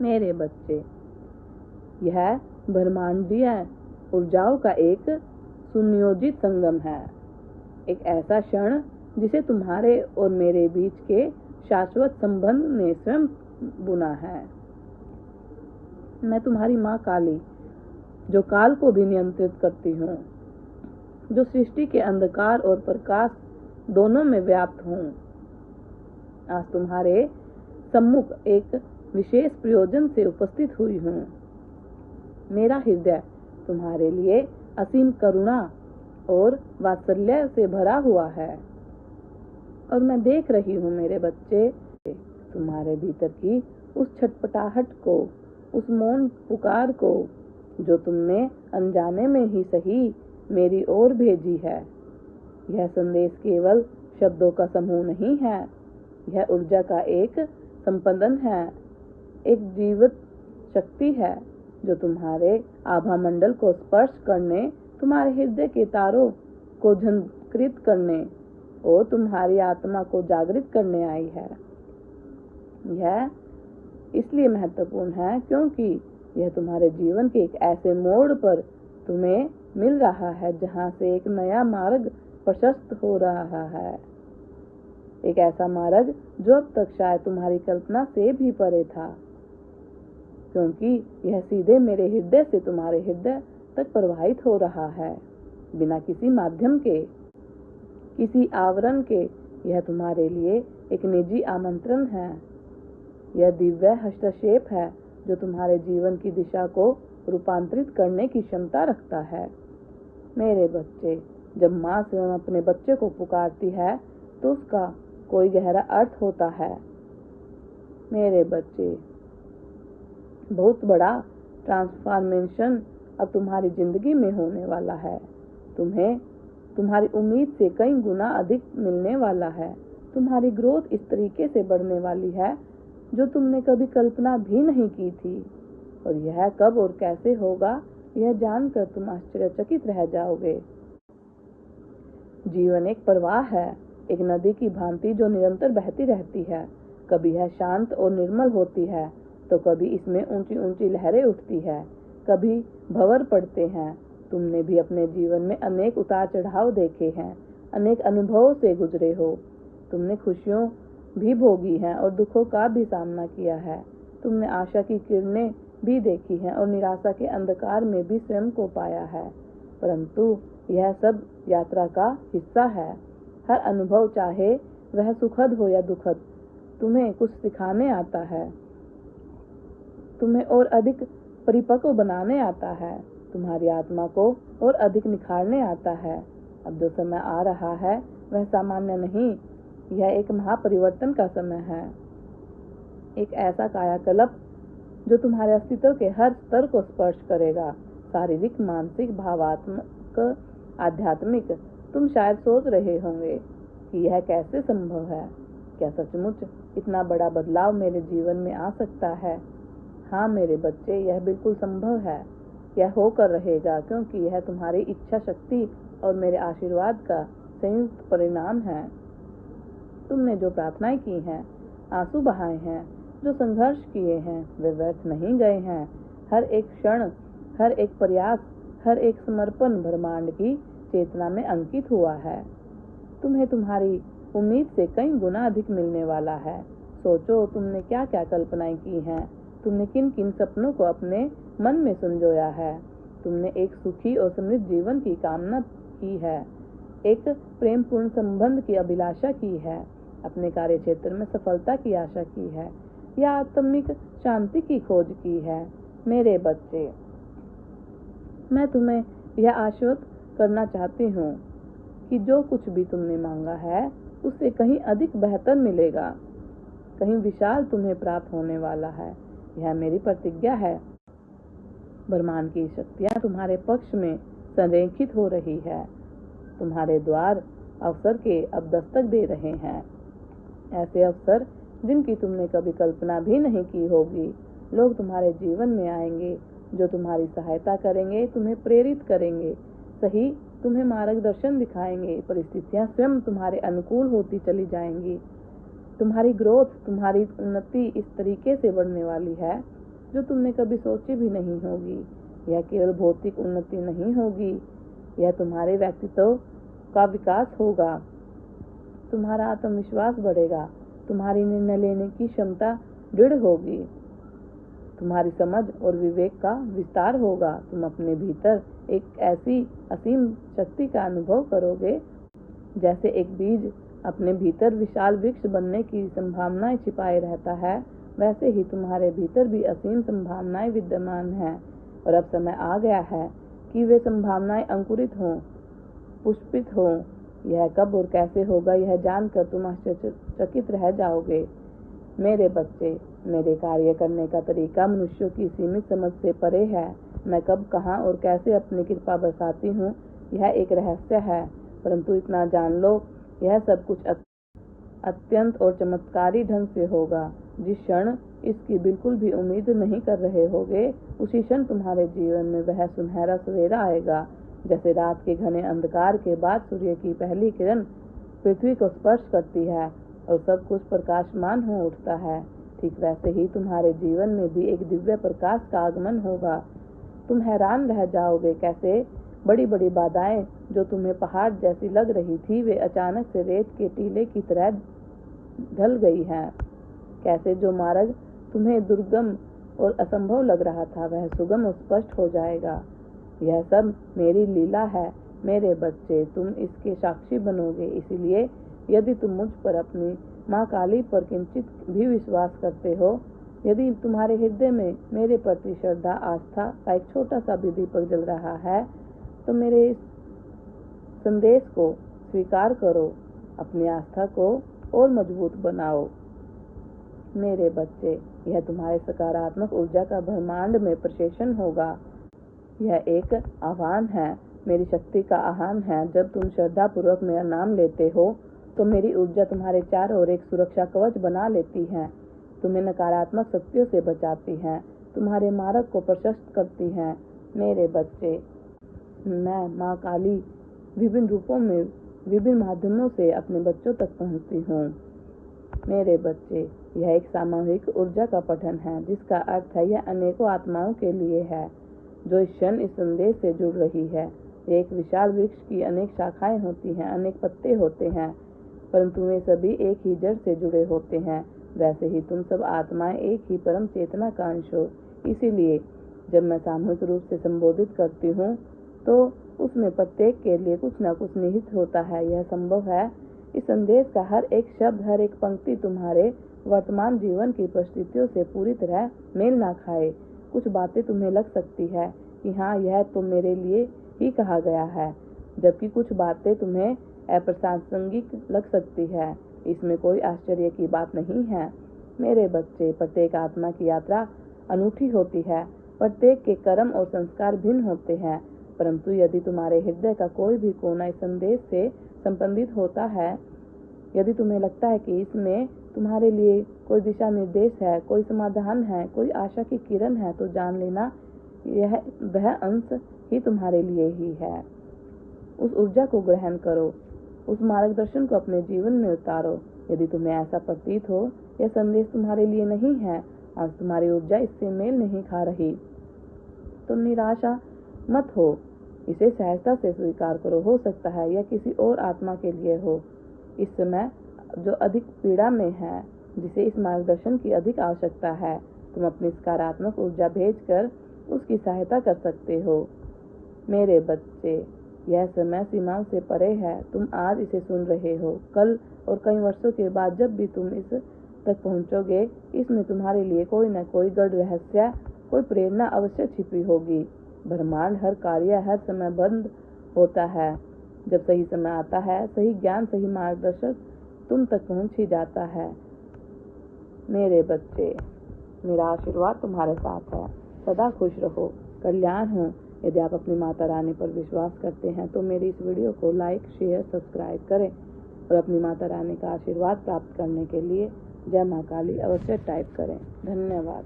मेरे बच्चे, यह ब्रह्मांडीय ऊर्जाओं का एक सुनियोजित संगम है, एक ऐसा क्षण जिसे तुम्हारे और मेरे बीच के शाश्वत संबंध ने स्वयं बुना है। मैं तुम्हारी माँ काली, जो काल को भी नियंत्रित करती हूँ, जो सृष्टि के अंधकार और प्रकाश दोनों में व्याप्त हूँ, आज तुम्हारे सम्मुख एक विशेष प्रयोजन से उपस्थित हुई हूँ। मेरा हृदय तुम्हारे लिए असीम करुणा और वात्सल्य से भरा हुआ है, और मैं देख रही हूँ मेरे बच्चे, तुम्हारे भीतर की उस छटपटाहट को, उस मौन पुकार को जो तुमने अनजाने में ही सही मेरी ओर भेजी है। यह संदेश केवल शब्दों का समूह नहीं है, यह ऊर्जा का एक संपदन है, एक जीवित शक्ति है जो तुम्हारे आभा मंडल को स्पर्श करने, तुम्हारे हृदय के तारों को झंकृत करने और तुम्हारी आत्मा को जागृत करने आई है। यह इसलिए महत्वपूर्ण है क्योंकि यह तुम्हारे जीवन के एक ऐसे मोड़ पर तुम्हें मिल रहा है जहां से एक नया मार्ग प्रशस्त हो रहा है, एक ऐसा मार्ग जो अब तक शायद तुम्हारी कल्पना से भी परे था, क्योंकि यह सीधे मेरे हृदय से तुम्हारे हृदय तक प्रवाहित हो रहा है, बिना किसी माध्यम के, किसी आवरण के। यह तुम्हारे लिए एक निजी आमंत्रण है, यह दिव्य हस्तक्षेप है जो तुम्हारे जीवन की दिशा को रूपांतरित करने की क्षमता रखता है। मेरे बच्चे, जब माँ स्वयं अपने बच्चे को पुकारती है तो उसका कोई गहरा अर्थ होता है। मेरे बच्चे, बहुत बड़ा ट्रांसफॉर्मेशन अब तुम्हारी जिंदगी में होने वाला है। तुम्हें तुम्हारी उम्मीद से कई गुना अधिक मिलने वाला है। तुम्हारी ग्रोथ इस तरीके से बढ़ने वाली है जो तुमने कभी कल्पना भी नहीं की थी, और यह कब और कैसे होगा यह जानकर तुम आश्चर्यचकित रह जाओगे। जीवन एक प्रवाह है, एक नदी की भांति जो निरंतर बहती रहती है। कभी यह शांत और निर्मल होती है तो कभी इसमें ऊंची ऊंची लहरें उठती है, कभी भंवर पड़ते हैं। तुमने भी अपने जीवन में अनेक उतार चढ़ाव देखे हैं, अनेक अनुभवों से गुजरे हो। तुमने खुशियों भी भोगी हैं और दुखों का भी सामना किया है। तुमने आशा की किरणें भी देखी हैं और निराशा के अंधकार में भी स्वयं को पाया है, परंतु यह सब यात्रा का हिस्सा है। हर अनुभव, चाहे वह सुखद हो या दुखद, तुम्हें कुछ सिखाने आता है, तुम्हें और अधिक परिपक्व बनाने आता है, तुम्हारी आत्मा को और अधिक निखारने आता है। अब जो समय आ रहा है वह सामान्य नहीं, यह एक महापरिवर्तन का समय है, एक ऐसा कायाकल्प जो तुम्हारे अस्तित्व के हर स्तर को स्पर्श करेगा, शारीरिक, मानसिक, भावात्मक, आध्यात्मिक। तुम शायद सोच रहे होंगे कि यह कैसे संभव है, क्या सचमुच इतना बड़ा बदलाव मेरे जीवन में आ सकता है? हाँ मेरे बच्चे, यह बिल्कुल संभव है, यह होकर रहेगा, क्योंकि यह तुम्हारी इच्छा शक्ति और मेरे आशीर्वाद का संयुक्त परिणाम है। तुमने जो प्रार्थनाएं की हैं, आंसू बहाए हैं, जो संघर्ष किए हैं, वे व्यर्थ नहीं गए हैं। हर एक क्षण, हर एक प्रयास, हर एक समर्पण ब्रह्मांड की चेतना में अंकित हुआ है। तुम्हें तुम्हारी उम्मीद से कई गुना अधिक मिलने वाला है। सोचो, तुमने क्या क्या कल्पनाएं की हैं, तुमने किन किन सपनों को अपने मन में संजोया है। तुमने एक सुखी और समृद्ध जीवन की कामना की है, एक प्रेमपूर्ण संबंध की अभिलाषा की है, अपने कार्य क्षेत्र में सफलता की आशा की है, या आत्मिक शांति की खोज की है। मेरे बच्चे, मैं तुम्हें यह आश्वस्त करना चाहती हूँ कि जो कुछ भी तुमने मांगा है उससे कहीं अधिक बेहतर मिलेगा, कहीं विशाल तुम्हें प्राप्त होने वाला है। यह मेरी प्रतिज्ञा है। ब्रह्मांड की शक्तियाँ तुम्हारे पक्ष में संरेखित हो रही है, तुम्हारे द्वार अवसर के अब दस्तक दे रहे हैं, ऐसे अवसर जिनकी तुमने कभी कल्पना भी नहीं की होगी। लोग तुम्हारे जीवन में आएंगे जो तुम्हारी सहायता करेंगे, तुम्हें प्रेरित करेंगे, सही तुम्हें मार्गदर्शन दिखाएंगे। परिस्थितियां स्वयं तुम्हारे अनुकूल होती चली जाएंगी। तुम्हारी ग्रोथ, तुम्हारी उन्नति इस तरीके से बढ़ने वाली है जो तुमने कभी सोची भी नहीं होगी। यह केवल भौतिक उन्नति नहीं होगी, यह तुम्हारे व्यक्तित्व का विकास होगा। तुम्हारा आत्मविश्वास बढ़ेगा, तुम्हारी निर्णय लेने की क्षमता दृढ़ होगी, तुम्हारी समझ और विवेक का विस्तार होगा। तुम अपने भीतर एक ऐसी असीम शक्ति का अनुभव करोगे, जैसे एक बीज अपने भीतर विशाल वृक्ष बनने की संभावनाएं छिपाए रहता है, वैसे ही तुम्हारे भीतर भी असीम संभावनाएं विद्यमान हैं। और अब समय आ गया है कि वे संभावनाएं अंकुरित हों, पुष्पित हों। यह कब और कैसे होगा, यह जानकर तुम आश्चर्यचकित रह जाओगे। मेरे बच्चे, मेरे कार्य करने का तरीका मनुष्यों की सीमित समझ से परे है। मैं कब, कहाँ और कैसे अपनी कृपा बरसाती हूँ, यह एक रहस्य है, परंतु इतना जान लो, यह सब कुछ अत्यंत और चमत्कारी ढंग से होगा। जिस क्षण इसकी बिल्कुल भी उम्मीद नहीं कर रहे होगे, उसी क्षण तुम्हारे जीवन में वह सुनहरा सवेरा आएगा। जैसे रात के घने अंधकार के बाद सूर्य की पहली किरण पृथ्वी को स्पर्श करती है और सब कुछ प्रकाशमान हो उठता है, ठीक वैसे ही तुम्हारे जीवन में भी एक दिव्य प्रकाश का आगमन होगा। तुम हैरान रह जाओगे कैसे बड़ी बड़ी बाधाएं जो तुम्हें पहाड़ जैसी लग रही थी, वे अचानक से रेत के टीले की तरह ढल गई हैं। कैसे जो मार्ग तुम्हें दुर्गम और असंभव लग रहा था, वह सुगम और स्पष्ट हो जाएगा। यह सब मेरी लीला है मेरे बच्चे, तुम इसके साक्षी बनोगे। इसलिए यदि तुम मुझ पर, अपनी माँ काली पर किंचित भी विश्वास करते हो, यदि तुम्हारे हृदय में मेरे प्रति श्रद्धा आस्था का एक छोटा सा भी दीपक जल रहा है, तो मेरे इस संदेश को स्वीकार करो, अपनी आस्था को और मजबूत बनाओ। मेरे बच्चे, यह तुम्हारे सकारात्मक ऊर्जा का ब्रह्मांड में प्रशेषण होगा। यह एक आह्वान है, मेरी शक्ति का आह्वान है। जब तुम श्रद्धा पूर्वक मेरा नाम लेते हो, तो मेरी ऊर्जा तुम्हारे चारों ओर एक सुरक्षा कवच बना लेती है, तुम्हें नकारात्मक शक्तियों से बचाती है, तुम्हारे मार्ग को प्रशस्त करती है। मेरे बच्चे, मैं माँ काली विभिन्न रूपों में, विभिन्न माध्यमों से अपने बच्चों तक पहुँचती हूँ। मेरे बच्चे, यह एक सामूहिक ऊर्जा का पठन है, जिसका अर्थ है यह अनेकों आत्माओं के लिए है जो इस क्षण इस संदेश से जुड़ रही है। एक विशाल वृक्ष की अनेक शाखाएं होती हैं, अनेक पत्ते होते हैं, परंतु वे सभी एक ही जड़ से जुड़े होते हैं। वैसे ही तुम सब आत्माएं एक ही परम चेतना का अंश हो। इसीलिए जब मैं सामूहिक रूप से संबोधित करती हूँ, तो उसमें प्रत्येक के लिए कुछ न कुछ निहित होता है। यह संभव है इस संदेश का हर एक शब्द, हर एक पंक्ति तुम्हारे वर्तमान जीवन की परिस्थितियों से पूरी तरह मेल ना खाए। कुछ बातें तुम्हें लग सकती है कि हाँ, यह तो मेरे लिए ही कहा गया है, जबकि कुछ बातें तुम्हें अप्रासंगिक लग सकती है। इसमें कोई आश्चर्य की बात नहीं है। मेरे बच्चे, प्रत्येक आत्मा की यात्रा अनूठी होती है, प्रत्येक के कर्म और संस्कार भिन्न होते हैं, परंतु यदि तुम्हारे हृदय का कोई भी कोना इस संदेश से संबंधित होता है, यदि तुम्हें लगता है कि इसमें तुम्हारे लिए कोई दिशा निर्देश है, कोई समाधान है, कोई आशा की किरण है, तो जान लेना यह वह अंश ही तुम्हारे लिए ही है। उस ऊर्जा को ग्रहण करो, उस मार्गदर्शन को अपने जीवन में उतारो। यदि तुम्हें ऐसा प्रतीत हो यह संदेश तुम्हारे लिए नहीं है और तुम्हारी ऊर्जा इससे मेल नहीं खा रही, तो निराशा मत हो, इसे सहजता से स्वीकार करो। हो सकता है यह किसी और आत्मा के लिए हो इस समय जो अधिक पीड़ा में है, जिसे इस मार्गदर्शन की अधिक आवश्यकता है। तुम अपनी सकारात्मक ऊर्जा भेजकर उसकी सहायता कर सकते हो। मेरे बच्चे, यह समय सीमाओं से परे है। तुम आज इसे सुन रहे हो, कल और कई वर्षों के बाद जब भी तुम इस तक पहुंचोगे, इसमें तुम्हारे लिए कोई न कोई गढ़ रहस्य, कोई प्रेरणा अवश्य छिपी होगी। ब्रह्मांड हर कार्य हर समय बंद होता है। जब सही समय आता है, सही ज्ञान, सही मार्गदर्शक तुम तक पहुंच ही जाता है। मेरे बच्चे, मेरा आशीर्वाद तुम्हारे साथ है। सदा खुश रहो, कल्याण हो। यदि आप अपनी माता रानी पर विश्वास करते हैं, तो मेरी इस वीडियो को लाइक, शेयर, सब्सक्राइब करें और अपनी माता रानी का आशीर्वाद प्राप्त करने के लिए जय माँ काली अवश्य टाइप करें। धन्यवाद।